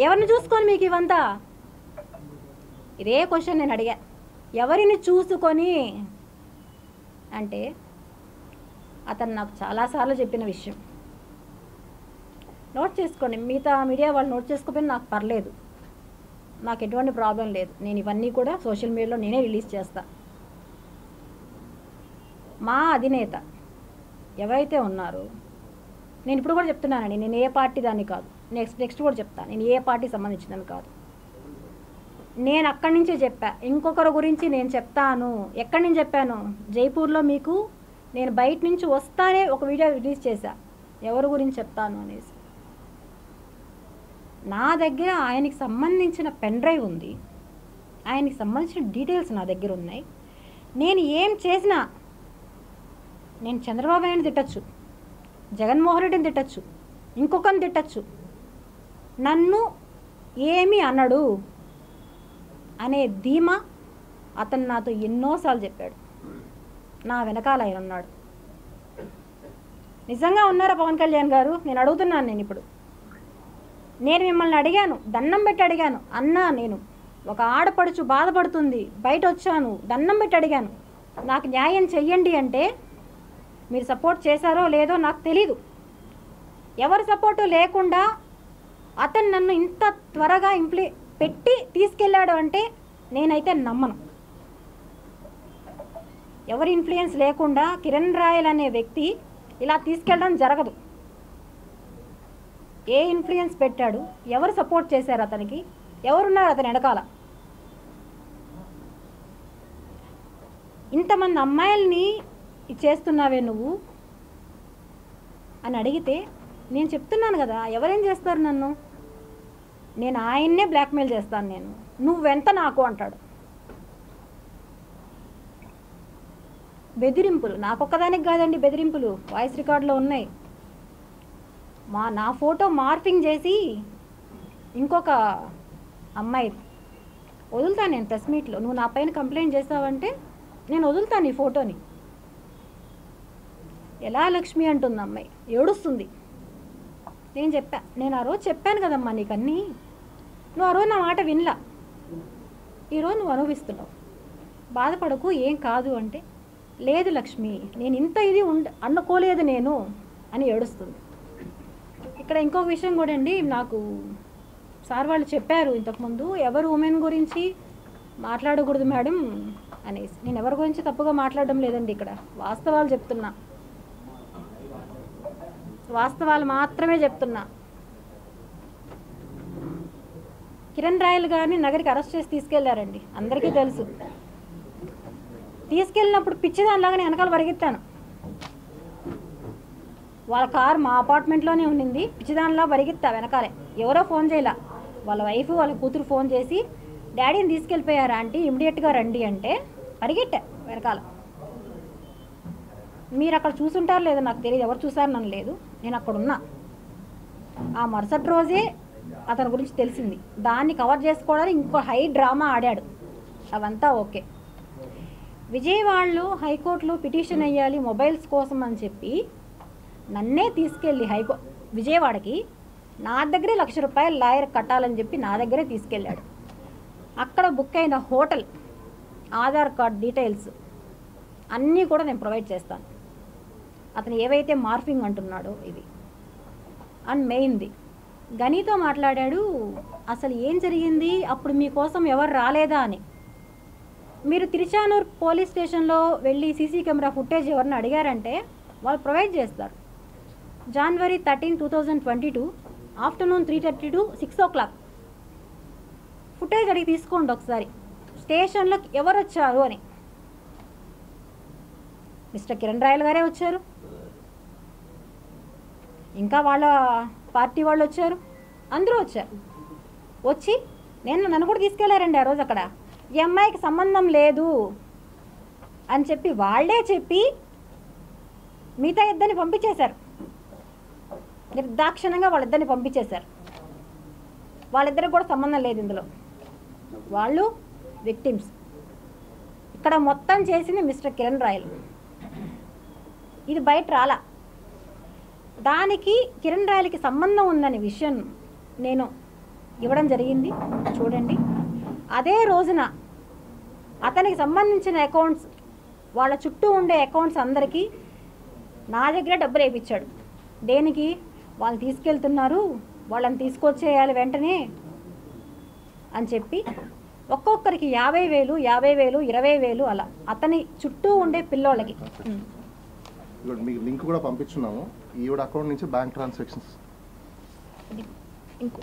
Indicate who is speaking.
Speaker 1: ఎవరిని చూసుకొని మీకు ఇవంతా? ఇదే క్వశ్చన్ నేను అడిగా, ఎవరిని చూసుకొని అంటే అతను నాకు చాలాసార్లు చెప్పిన విషయం. నోట్ చేసుకోండి, మిగతా మీడియా వాళ్ళు నోట్ చేసుకోకపోయినా నాకు పర్లేదు, నాకు ఎటువంటి ప్రాబ్లం లేదు. నేను ఇవన్నీ కూడా సోషల్ మీడియాలో నేనే రిలీజ్ చేస్తా. మా అధినేత ఎవరైతే ఉన్నారో, నేను ఇప్పుడు కూడా చెప్తున్నానండి, నేను ఏ పార్టీ దాన్ని కాదు, నెక్స్ట్ కూడా చెప్తాను, నేను ఏ పార్టీకి సంబంధించిందని కాదు. నేను అక్కడి నుంచే చెప్పా. ఇంకొకరి గురించి నేను చెప్తాను. ఎక్కడి నుంచి చెప్పాను? జైపూర్లో మీకు నేను బయట నుంచి వస్తానే ఒక వీడియో రిలీజ్ చేశా, ఎవరి గురించి చెప్తాను అనేసి. నా దగ్గర ఆయనకి సంబంధించిన పెన్ డ్రైవ్ ఉంది, ఆయనకి సంబంధించిన డీటెయిల్స్ నా దగ్గర ఉన్నాయి. నేను ఏం చేసినా, నేను చంద్రబాబు నాయుడు తిట్టచ్చు, జగన్మోహన్ రెడ్డిని తిట్టచ్చు, ఇంకొకరిని తిట్టచ్చు, నన్ను ఏమీ అనడు అనే ధీమా అతను నాతో ఎన్నోసార్లు చెప్పాడు. నా వెనకాల ఆయన ఉన్నాడు. నిజంగా ఉన్నారా పవన్ కళ్యాణ్ గారు? నేను అడుగుతున్నాను. నేను ఇప్పుడు మిమ్మల్ని అడిగాను, దండం పెట్టి అడిగాను. అన్నా, నేను ఒక ఆడపడుచు బాధపడుతుంది, బయట వచ్చాను, దండం పెట్టి అడిగాను, నాకు న్యాయం చెయ్యండి అంటే మీరు సపోర్ట్ చేశారో లేదో నాకు తెలీదు. ఎవరి సపోర్టు లేకుండా అతను నన్ను ఇంత త్వరగా పెట్టి తీసుకెళ్ళాడు అంటే నేనైతే నమ్మను. ఎవరి ఇన్ఫ్లుయెన్స్ లేకుండా కిరణ్ రాయల్ అనే వ్యక్తి ఇలా తీసుకెళ్ళడం జరగదు. ఏ ఇన్ఫ్లుయెన్స్ పెట్టాడు? ఎవరు సపోర్ట్ చేశారు అతనికి? ఎవరున్నారు అతని వెనకాల? ఇంతమంది అమ్మాయిల్ని చేస్తున్నావే నువ్వు అని అడిగితే నేను చెప్తున్నాను కదా, ఎవరేం చేస్తారు నన్ను? నేను ఆయన్నే బ్లాక్మెయిల్ చేస్తాను. నేను నువ్వెంత నాకు అంటాడు. బెదిరింపులు నాకొక్కదానికి కాదండి, బెదిరింపులు వాయిస్ రికార్డులో ఉన్నాయి. నా ఫోటో మార్ఫింగ్ చేసి ఇంకొక అమ్మాయి వదులుతాను నేను ప్రెస్ మీట్లో. నువ్వు నా పైన కంప్లైంట్ చేస్తావంటే నేను వదులుతాను ఈ ఫోటోని. ఎలా లక్ష్మి అంటుంది అమ్మాయి, ఏడుస్తుంది. నేను ఆ రోజు చెప్పాను కదమ్మా నీకన్నీ, నువ్వు ఆ రోజు నా మాట వినలా, ఈరోజు నువ్వు అనుభవిస్తున్నావు, బాధపడకు, ఏం కాదు అంటే, లేదు లక్ష్మి నేను ఇంత ఇది అనుకోలేదు నేను అని ఏడుస్తుంది. ఇక్కడ ఇంకొక విషయం కూడా అండి, నాకు సార్ వాళ్ళు చెప్పారు ఇంతకుముందు, ఎవరు ఉమెన్ గురించి మాట్లాడకూడదు మేడం అనేసి. నేను ఎవరి గురించి తప్పుగా మాట్లాడడం లేదండి, ఇక్కడ వాస్తవాలు చెప్తున్నా, వాస్తవాలు మాత్రమే చెప్తున్నా. కిరణ్ రాయల్ గారిని నగరికి అరెస్ట్ చేసి తీసుకెళ్లారండి, అందరికీ తెలుసు. తీసుకెళ్ళినప్పుడు పిచ్చిదానిలాగా నేను వెనకాల పరిగెత్తాను. వాళ్ళ కారు మా అపార్ట్మెంట్లోనే ఉండింది, పిచ్చిదానిలా పరిగెత్తా వెనకాలే. ఎవరో ఫోన్ చేయాల, వాళ్ళ వైఫ్ వాళ్ళ కూతురు ఫోన్ చేసి డాడీని తీసుకెళ్ళిపోయారా ఆంటీ, ఇమ్మీడియట్గా రండి అంటే పరిగెట్టా వెనకాల. మీరు అక్కడ చూసుంటారు లేదో నాకు తెలియదు, ఎవరు చూసారు నన్ను లేదు, నేను అక్కడ ఉన్నా. ఆ మరుసటి రోజే అతని గురించి తెలిసింది. దాన్ని కవర్ చేసుకోవడానికి ఇంకో హై డ్రామా ఆడాడు. అవంతా ఓకే. విజయవాడలో హైకోర్టులో పిటిషన్ వేయాలి మొబైల్స్ కోసం అని చెప్పి నన్నే తీసుకెళ్ళి విజయవాడకి నా దగ్గరే ₹1,00,000 లాయర్ కట్టాలని చెప్పి నా దగ్గరే తీసుకెళ్ళాడు. అక్కడ బుక్ అయిన హోటల్, ఆధార్ కార్డ్ డీటెయిల్స్ అన్నీ కూడా నేను ప్రొవైడ్ చేస్తాను. అతను ఏవైతే మార్ఫింగ్ అంటున్నాడో ఇది అండ్ మెయిన్ది గనితో మాట్లాడాడు. అసలు ఏం జరిగింది అప్పుడు, మీకోసం ఎవరు రాలేదా అని. మీరు తిరుచానూర్ పోలీస్ స్టేషన్లో వెళ్ళి సీసీ కెమెరా ఫుటేజ్ ఎవరిని అడిగారంటే వాళ్ళు ప్రొవైడ్ చేస్తారు. January 13, 2022 afternoon 3:30 to 6 o'clock footage అడిగి తీసుకోండి ఒకసారి, స్టేషన్లో ఎవరు వచ్చారు అని. మిస్టర్ కిరణ్ రాయల్ గారే వచ్చారు, ఇంకా వాళ్ళ పార్టీ వాళ్ళు వచ్చారు, అందరూ వచ్చారు. వచ్చి నన్ను కూడా తీసుకెళ్లారండి ఆ రోజు. అక్కడ ఈ అమ్మాయికి సంబంధం లేదు అని చెప్పి వాళ్ళే చెప్పి మిగతా ఇద్దరిని పంపించేశారు. నిర్దాక్షిణంగా వాళ్ళిద్దరిని పంపించేశారు. వాళ్ళిద్దరికి కూడా సంబంధం లేదు ఇందులో, వాళ్ళు విక్టిమ్స్. ఇక్కడ మొత్తం చేసింది మిస్టర్ కిరణ్ రాయల్. ఇది బయట రాలా. దానికి కిరణ్ రాయల్కి సంబంధం ఉందనే విషయం నేను ఇవ్వడం జరిగింది, చూడండి. అదే రోజున అతనికి సంబంధించిన అకౌంట్స్, వాళ్ళ చుట్టూ ఉండే అకౌంట్స్ అందరికీ నా దగ్గర డబ్బులు వేయించాడు. దేనికి? వాళ్ళు తీసుకెళ్తున్నారు, వాళ్ళని తీసుకొచ్చేయాలి వెంటనే అని చెప్పి ఒక్కొక్కరికి 50,000, 50,000, 20,000 అలా అతని చుట్టూ ఉండే పిల్లోళ్ళకి.
Speaker 2: మీకు లింక్ కూడా పంపించున్నాము ఈవిడ అకౌంట్ నుంచి బ్యాంక్ ట్రాన్సాక్షన్స్.
Speaker 1: ఇంకో